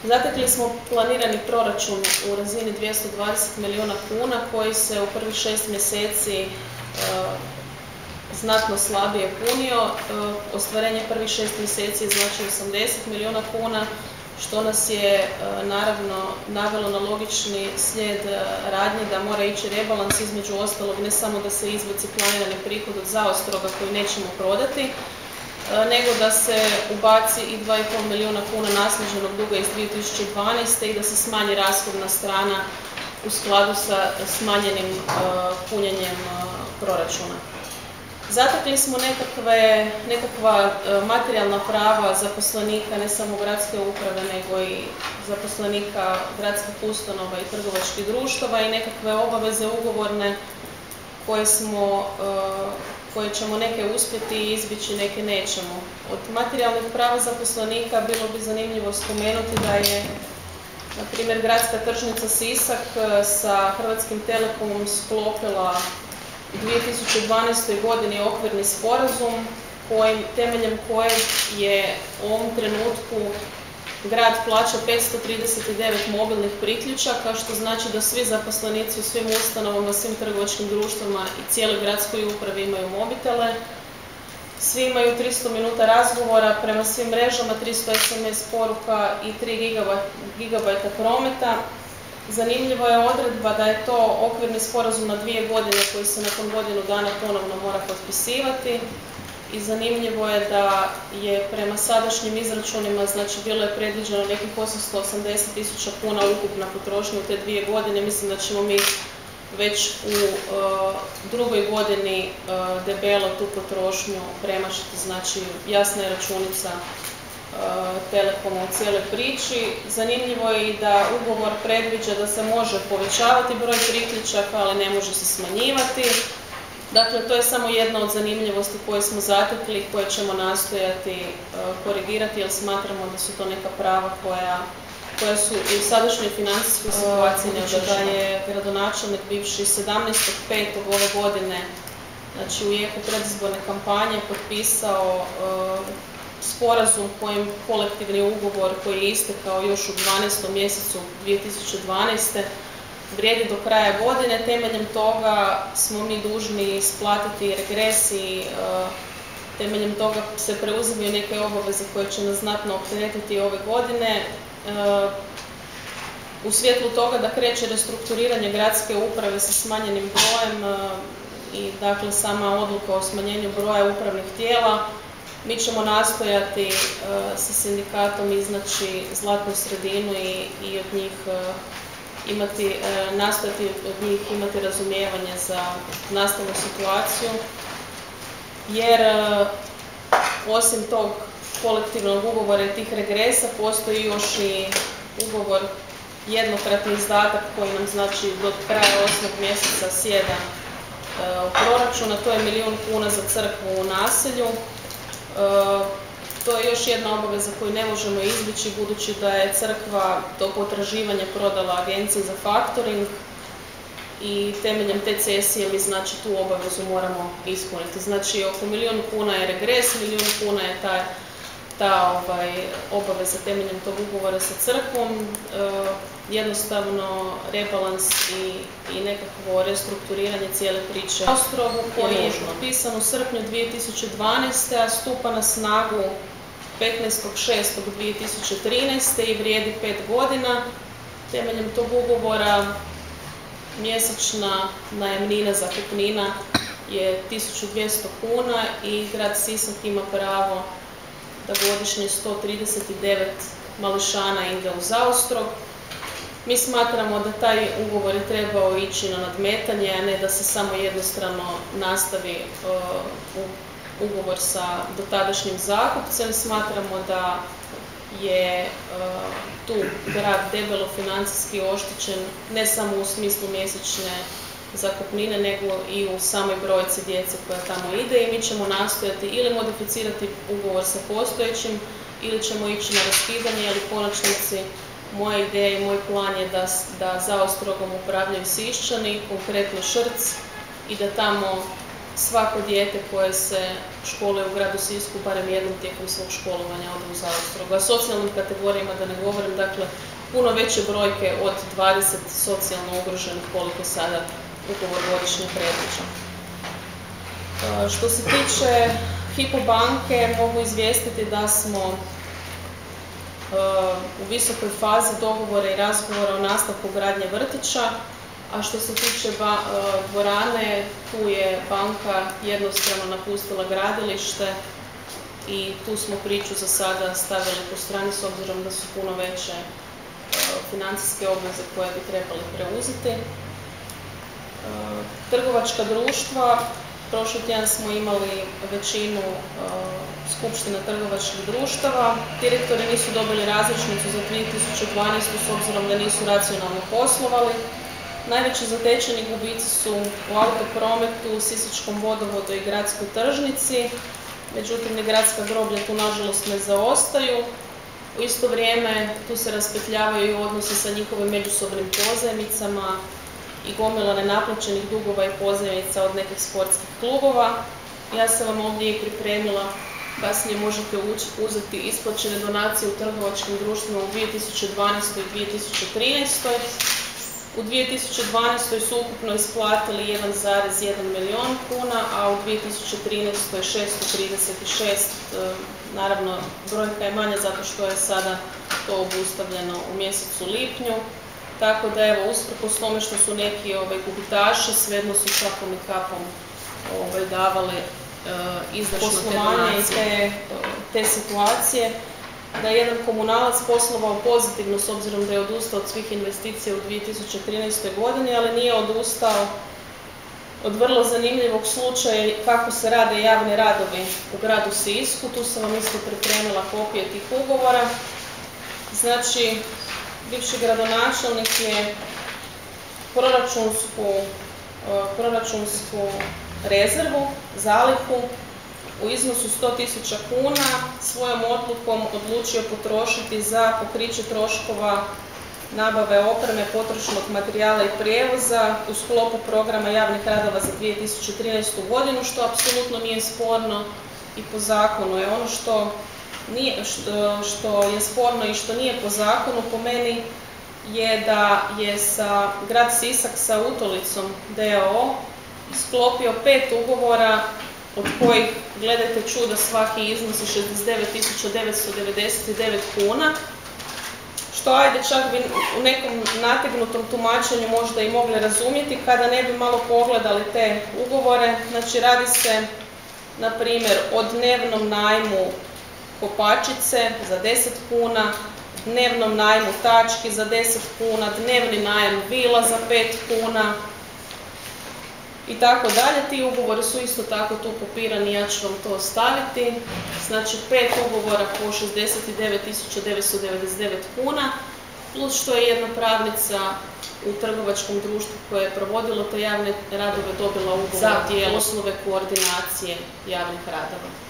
Zatekli smo planirani proračun u razini 220 milijuna kuna koji se u prvih 6 mjeseci znatno slabije punio. Ostvarenje prvih 6 mjeseci je znači 80 milijuna kuna, što nas je naravno navelo na logični slijed radnje da mora ići rebalans, između ostalog ne samo da se izbaci planirani prihod od Zaostroga koji nećemo prodati, nego da se ubaci i 2,5 milijuna kuna naslijeđenog duga iz 2012. i da se smanji rashodna strana u skladu sa smanjenim punjenjem proračuna. Zatekli smo nekakva materijalna prava zaposlenika ne samo gradske uprave nego i zaposlenika gradskih ustanova i trgovačkih društava i nekakve obaveze ugovorne koje ćemo neke uspjeti izbjeći, neke nećemo. Od materijalnih prava zaposlenika bilo bi zanimljivo spomenuti da je na primjer gradska tržnica Sisak sa Hrvatskim telekomom sklopila u 2012. godini okvirni sporazum temeljem kojeg je u ovom trenutku grad plaća 539 mobilnih priključaka, što znači da svi zaposlenici u svim ustanovama, svim trgovačkim društvima i cijeloj gradskoj upravi imaju mobitele. Svi imaju 300 minuta razgovora prema svim mrežama, 300 SMS poruka i 3 gigabajta prometa. Zanimljiva je odredba da je to okvirni sporazum na 2 godine koji se nakon godinu dana ponovno mora potpisivati. I zanimljivo je da je prema sadašnjim izračunima, znači bilo je predviđeno nekih 880.000 kuna ukupna potrošnja u te 2 godine. Mislim da ćemo mi već u drugoj godini debelo tu potrošnju premašiti, znači jasna je računica Telekoma u cijeloj priči. Zanimljivo je i da ugovor predviđa da se može povećavati broj priključaka, ali ne može se smanjivati. Dakle, to je samo jedna od zanimljivosti koje smo zatekli, koje ćemo nastojati korigirati, jer smatramo da su to neka prava koja su i u sadašnjoj financijskoj situaciji neodrživa. Da je gradonačelnik bivši 17.5. ove godine, znači u jeku predizborne kampanje, potpisao sporazum kojim kolektivni ugovor koji je istekao još u 12. mjesecu 2012. vrijedi do kraja godine. Temeljem toga smo mi dužni isplatiti regres i temeljem toga se preuzimaju neke obaveze koje će nas znatno opteretiti ove godine. U svjetlu toga da kreće restrukturiranje gradske uprave sa smanjenim brojem i dakle sama odluka o smanjenju broja upravnih tijela, mi ćemo nastojati sa sindikatom iznaći zlatnu sredinu i od njih nastojati od njih imati razumijevanje za nastalu situaciju, jer osim tog kolektivnog ugovora i tih regresa postoji još i ugovor jednokratni izdatak koji nam znači do kraja 8. mjeseca sjeda u proračuna. To je 1 milijun kuna za crkvu u naselju. To je još jedna obaveza koju ne možemo izbjeći budući da je crkva to potraživanje prodala agenciji za faktoring i temeljem te cesije mi znači tu obavezu moramo ispuniti. Znači oko 1 milijun kuna je regres, 1 milijun kuna je ta obaveza temeljem tog ugovora sa crkvom. Jednostavno rebalans i nekakvo restrukturiranje cijele priče o Zaostrogu koji je potpisan u srpnju 2012. a stupa na snagu 15.6.2013. i vrijedi 5 godina. Temeljem tog ugovora mjesečna najamnina zakupnina je 1200 kuna i grad Sisak ima pravo da godišnje 139 mališana ide u Zaostrog. Mi smatramo da taj ugovor je trebao ići na nadmetanje, a ne da se samo jednostrano nastavi ugovor sa dotadašnjim zakupcem. Smatramo da je tu grad debelo financijski oštećen, ne samo u smislu mjesečne zakupnine, nego i u samoj brojci djece koja tamo ide i mi ćemo nastojati ili modificirati ugovor sa postojećim ili ćemo ići na raskidanje, jer u konačnici moja ideja i moj plan je da Zaostrogom upravljaju Siščani, konkretno Šrc, i da tamo svako dijete koje se školuje u gradu Sisku barem jednom tijekom svog školovanja ode u Zaostrog. A socijalnim kategorijama da ne govorim, dakle, puno veće brojke od 20 socijalno ugroženih koliko sada ugovor godišnje predviđa. Što se tiče Hypo banke, mogu izvijestiti da smo u visokoj fazi dogovora i razgovora o nastavku gradnje vrtića, a što se tiče dvorane, tu je banka jednostrano napustila gradilište i tu smo priču za sada stavili po strani s obzirom da su puno veće financijske obveze koje bi trebali preuzeti. Trgovačka društva, prošli tjedan smo imali većinu skupština trgovačkih društava. Direktori nisu dobili razrješnicu za 2012. s obzirom da nisu racionalno poslovali. Najveći zatečeni gubici su u autoprometu, Sisačkom vodovodu i gradskoj tržnici, međutim ni gradska groblja tu nažalost ne zaostaju. U isto vrijeme tu se raspetljavaju i odnosi sa njihovim međusobnim pozajmicama i gomila nenaplaćenih dugova i pozajmica od nekih sportskih klubova. Ja sam vam ovdje i pripremila, kasnije možete uzeti isplaćene donacije u trgovačkim društvima u 2012. i 2013. U 2012. su ukupno isplatili 1,1 milijun kuna, a u 2013. 636, naravno brojka je manja zato što je sada to obustavljeno u mjesecu lipnju. Tako da evo, usprkos tome što su neki gubitaši, svejedno su šakom i kapom davali izdašno poslovanje iz te situacije. Da je jedan komunalac poslovao pozitivno s obzirom da je odustao od svih investicija u 2013. godini, ali nije odustao od vrlo zanimljivog slučaja kako se rade javni radovi u gradu Sisku. Tu sam vam isto pripremila kopije tih ugovora. Znači, bivši gradonačelnik je proračunsku rezervu, zalihu u iznosu 100.000 kuna svojom odlukom odlučio potrošiti za pokriće troškova nabave opreme, potrošnog materijala i prijevoza u sklopu programa javnih radova za 2013. godinu, što apsolutno nije sporno i po zakonu. Je ono što je sporno i što nije po zakonu, po meni, je da je grad Sisak sa Utolicom d.o.o. sklopio 5 ugovora, od kojih, gledajte čuda, svaki iznosi 69.999 kuna, što ajde čak bi u nekom nategnutom tumačenju možda i mogli razumjeti kada ne bi malo pogledali te ugovore. Znači, radi se, na primjer, o dnevnom najmu kopačice za 10 kuna, dnevnom najmu tački za 10 kuna, dnevni najam vila za 5 kuna i tako dalje. Ti ugovori su isto tako tu kopirani, ja ću vam to ostaviti. Znači 5 ugovora po 69.999 kuna, plus što je jedna pravnica u trgovačkom društvu koje je provodilo te javne radove dobila ugovor za poslove koordinacije javnih radova.